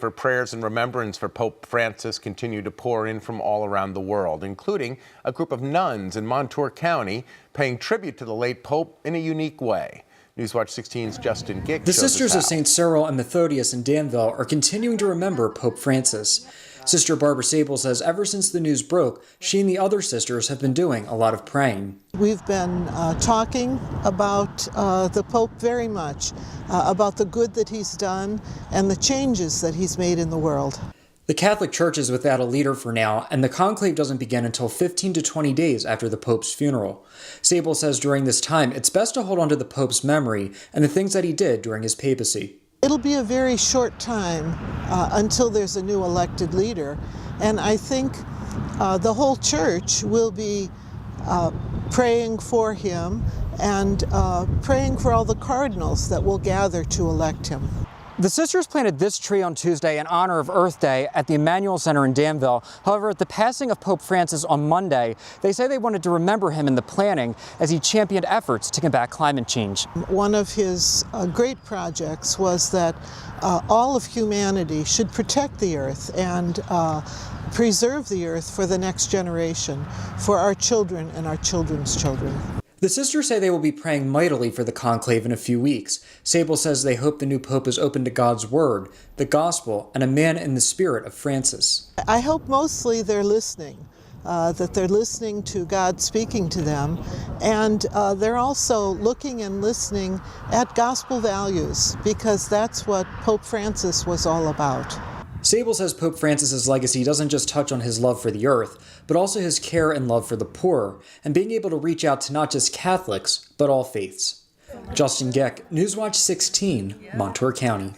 For prayers and remembrance for Pope Francis continue to pour in from all around the world, including a group of nuns in Montour County paying tribute to the late Pope in a unique way. Newswatch 16's Justin Gick The shows us Sisters how. of St. Cyril and Methodius in Danville are continuing to remember Pope Francis. Sister Barbara Sable says ever since the news broke, she and the other sisters have been doing a lot of praying. We've been talking about the Pope very much, about the good that he's done and the changes that he's made in the world. The Catholic Church is without a leader for now, and the conclave doesn't begin until 15 to 20 days after the Pope's funeral. Sable says during this time, it's best to hold on to the Pope's memory and the things that he did during his papacy. It'll be a very short time until there's a new elected leader, and I think the whole church will be praying for him and praying for all the cardinals that will gather to elect him. The sisters planted this tree on Tuesday in honor of Earth Day at the Emmanuel Center in Danville. However, at the passing of Pope Francis on Monday, they say they wanted to remember him in the planning as he championed efforts to combat climate change. One of his great projects was that all of humanity should protect the earth and preserve the earth for the next generation, for our children and our children's children. The sisters say they will be praying mightily for the conclave in a few weeks. Sable says they hope the new pope is open to God's word, the gospel, and a man in the spirit of Francis. I hope mostly they're listening, that they're listening to God speaking to them, and they're also looking and listening at gospel values, because that's what Pope Francis was all about. Sable says Pope Francis's legacy doesn't just touch on his love for the earth, but also his care and love for the poor, and being able to reach out to not just Catholics, but all faiths. Justin Gick, Newswatch 16, Montour County.